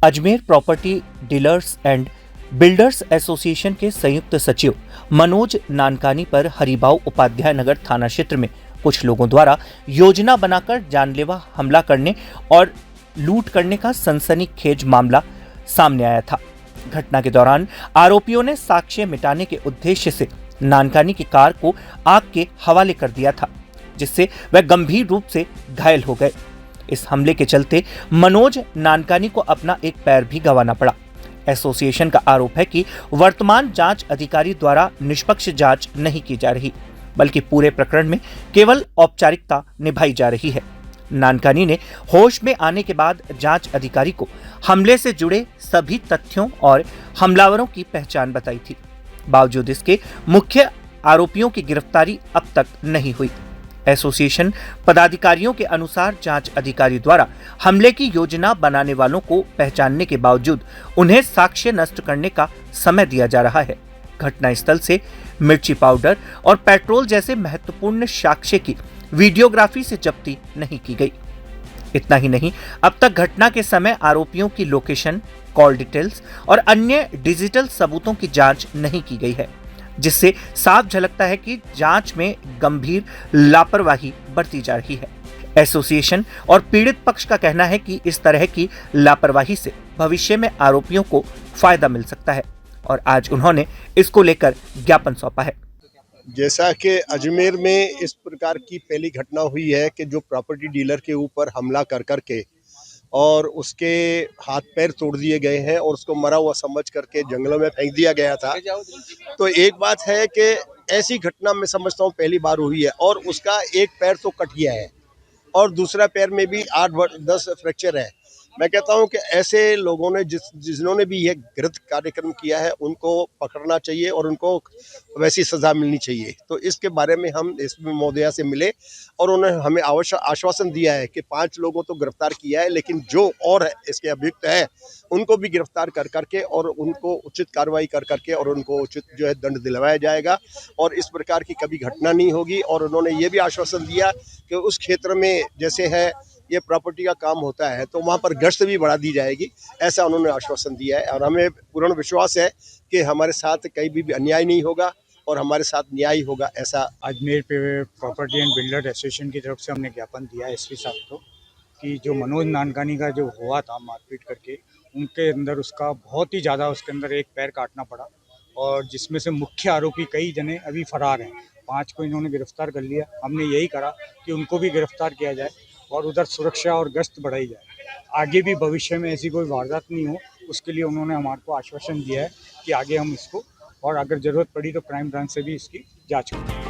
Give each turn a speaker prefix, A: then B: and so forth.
A: Ajmer property dealers and builders association के संयुक्त सचिव मनोज नानकानी पर हरिभाऊ उपाध्याय नगर थाना क्षेत्र में कुछ लोगों द्वारा योजना बनाकर जानलेवा हमला करने और लूट करने का सनसनीखेज मामला सामने आया था। घटना के दौरान आरोपियों ने साक्ष्य मिटाने के उद्देश्य से नानकानी की कार को आग के हवाले कर दिया था, जिससे वह गंभीर रूप से घायल हो गए। इस हमले के चलते मनोज नानकानी को अपना एक पैर भी गंवाना पड़ा। एसोसिएशन का आरोप है कि वर्तमान जांच अधिकारी द्वारा निष्पक्ष जांच नहीं की जा रही, बल्कि पूरे प्रकरण में केवल औपचारिकता निभाई जा रही है। नानकानी ने होश में आने के बाद जांच अधिकारी को हमले से जुड़े सभी तथ्यों और हमलावरों की पहचान बताई थी। बावजूद इसके मुख्य आरोपियों की गिरफ्तारी अब तक नहीं हुई। एसोसिएशन पदाधिकारियों के अनुसार जांच अधिकारी द्वारा हमले की योजना बनाने वालों को पहचानने के बावजूद उन्हें साक्ष्य नष्ट करने का समय दिया जा रहा है। घटनास्थल से मिर्ची पाउडर और पेट्रोल जैसे महत्वपूर्ण साक्ष्य की वीडियोग्राफी से जब्ती नहीं की गई। इतना ही नहीं, अब तक घटना के समय आरोपियों की लोकेशन, कॉल डिटेल्स और अन्य डिजिटल सबूतों की जांच नहीं की गई है, जिससे साफ झलकता है कि जांच में गंभीर लापरवाही बरती जा रही है। एसोसिएशन और पीड़ित पक्ष का कहना है कि इस तरह की लापरवाही से भविष्य में आरोपियों को फायदा मिल सकता है और आज उन्होंने इसको लेकर ज्ञापन सौंपा है।
B: जैसा कि अजमेर में इस प्रकार की पहली घटना हुई है कि जो प्रॉपर्टी डीलर के ऊपर हमला कर करके और उसके हाथ पैर तोड़ दिए गए हैं और उसको मरा हुआ समझ करके जंगलों में फेंक दिया गया था। तो एक बात है कि ऐसी घटना मैं समझता हूँ पहली बार हुई है और उसका एक पैर तो कट गया है और दूसरा पैर में भी 8-10 फ्रैक्चर है। मैं कहता हूं कि ऐसे लोगों ने जिन्होंने भी यह गलत कार्यक्रम किया है उनको पकड़ना चाहिए और उनको वैसी सजा मिलनी चाहिए। तो इसके बारे में हम एसपी महोदया से मिले और उन्होंने हमें आश्वासन दिया है कि 5 लोगों तो गिरफ्तार किया है, लेकिन जो और है इसके अभियुक्त है उनको भी गिरफ्तार कर करके और उनको उचित कार्रवाई कर करके और उनको उचित जो है दंड दिलवाया जाएगा और इस प्रकार की कभी घटना नहीं होगी। और उन्होंने ये भी आश्वासन दिया कि उस क्षेत्र में जैसे है ये प्रॉपर्टी का काम होता है तो वहाँ पर गश्त भी बढ़ा दी जाएगी, ऐसा उन्होंने आश्वासन दिया है। और हमें पूर्ण विश्वास है कि हमारे साथ कहीं भी अन्याय नहीं होगा और हमारे साथ न्याय होगा। ऐसा
C: अजमेर पे प्रॉपर्टी एंड बिल्डर एसोसिएशन की तरफ से हमने ज्ञापन दिया है एसपी साहब को कि जो मनोज नानकानी का जो हुआ था मारपीट करके, उनके अंदर उसका बहुत ही ज़्यादा उसके अंदर एक पैर काटना पड़ा और जिसमें से मुख्य आरोपी कई जने अभी फरार हैं। 5 को इन्होंने गिरफ्तार कर लिया। हमने यही करा कि उनको भी गिरफ्तार किया जाए और उधर सुरक्षा और गश्त बढ़ाई जाए। आगे भी भविष्य में ऐसी कोई वारदात नहीं हो, उसके लिए उन्होंने हमारे को आश्वासन दिया है कि आगे हम इसको और अगर ज़रूरत पड़ी तो क्राइम ब्रांच से भी इसकी जांच करेंगे।